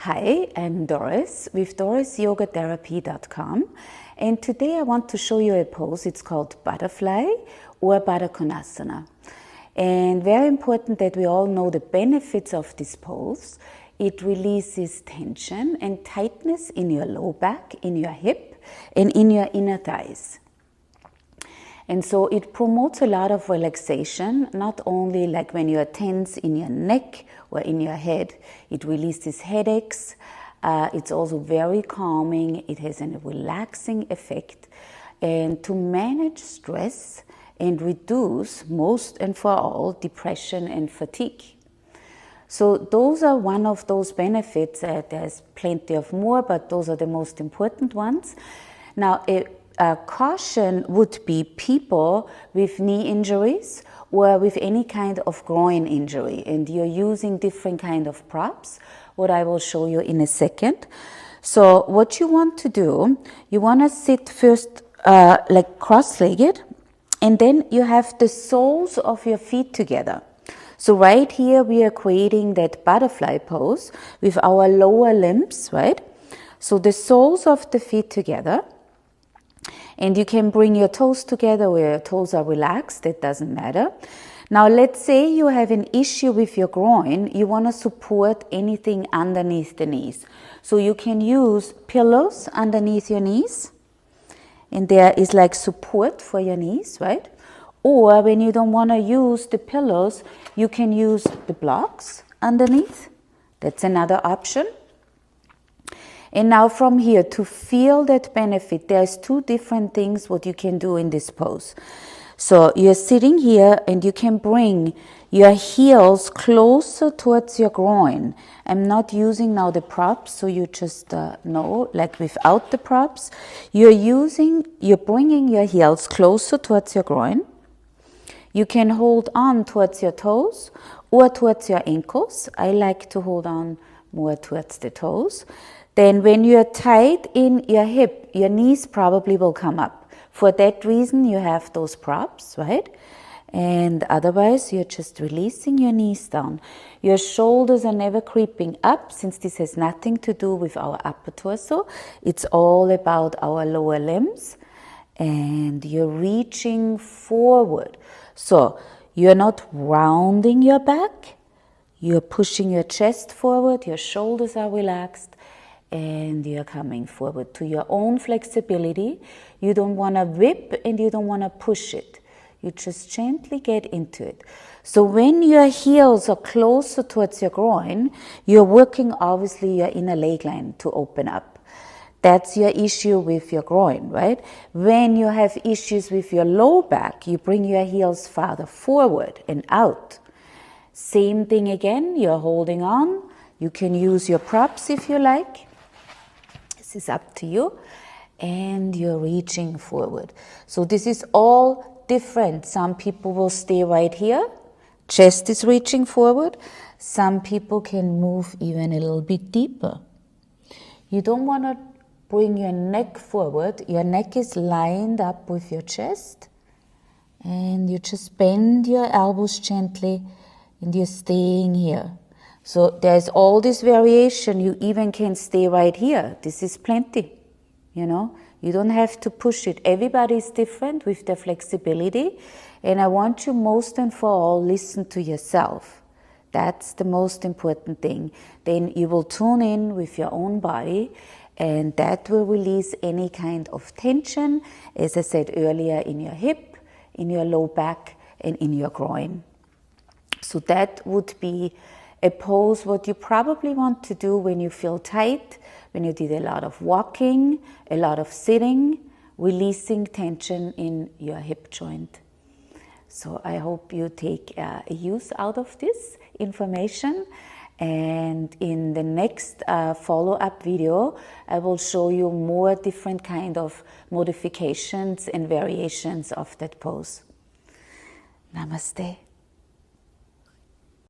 Hi, I'm Doris with dorisyogatherapy.com, and today I want to show you a pose. It's called butterfly or Badhakonasana. And very important that we all know the benefits of this pose. It releases tension and tightness in your low back, in your hip, and in your inner thighs. And so it promotes a lot of relaxation, not only like when you are tense in your neck or in your head. It releases headaches. It's also very calming. It has a relaxing effect. And to manage stress and reduce, most and for all, depression and fatigue. So those are one of those benefits. There's plenty of more, but those are the most important ones. Now, caution would be people with knee injuries or with any kind of groin injury, and you're using different kind of props, what I will show you in a second. So what you want to do, you want to sit first like cross-legged, and then you have the soles of your feet together. So right here we are creating that butterfly pose with our lower limbs, right? So the soles of the feet together. And you can bring your toes together where your toes are relaxed, it doesn't matter. Now let's say you have an issue with your groin, you want to support anything underneath the knees. So you can use pillows underneath your knees, and there is like support for your knees, right? Or when you don't want to use the pillows, you can use the blocks underneath. That's another option. And now from here, to feel that benefit, there's two different things what you can do in this pose. So you're sitting here and you can bring your heels closer towards your groin. I'm not using now the props, so you just know, like without the props, you're bringing your heels closer towards your groin. You can hold on towards your toes or towards your ankles. I like to hold on more towards the toes. Then when you're tight in your hip, your knees probably will come up. For that reason, you have those props, right? And otherwise, you're just releasing your knees down. Your shoulders are never creeping up, since this has nothing to do with our upper torso. It's all about our lower limbs. And you're reaching forward. So you're not rounding your back. You're pushing your chest forward. Your shoulders are relaxed. And you're coming forward to your own flexibility. You don't want to whip and you don't want to push it. You just gently get into it. So when your heels are closer towards your groin, you're working obviously your inner leg line to open up. That's your issue with your groin, right? When you have issues with your low back, you bring your heels farther forward and out. Same thing again, you're holding on. You can use your props if you like. This is up to you, and you're reaching forward. So this is all different. Some people will stay right here, chest is reaching forward. Some people can move even a little bit deeper. You don't want to bring your neck forward. Your neck is lined up with your chest, and you just bend your elbows gently, and you're staying here. So there's all this variation. You even can stay right here. This is plenty, you know. You don't have to push it. Everybody is different with their flexibility. And I want you most and for all, listen to yourself. That's the most important thing. Then you will tune in with your own body, and that will release any kind of tension, as I said earlier, in your hip, in your low back, and in your groin. So that would be a pose what you probably want to do when you feel tight, when you did a lot of walking, a lot of sitting, releasing tension in your hip joint. So I hope you take a use out of this information. And in the next follow-up video, I will show you more different kind of modifications and variations of that pose. Namaste.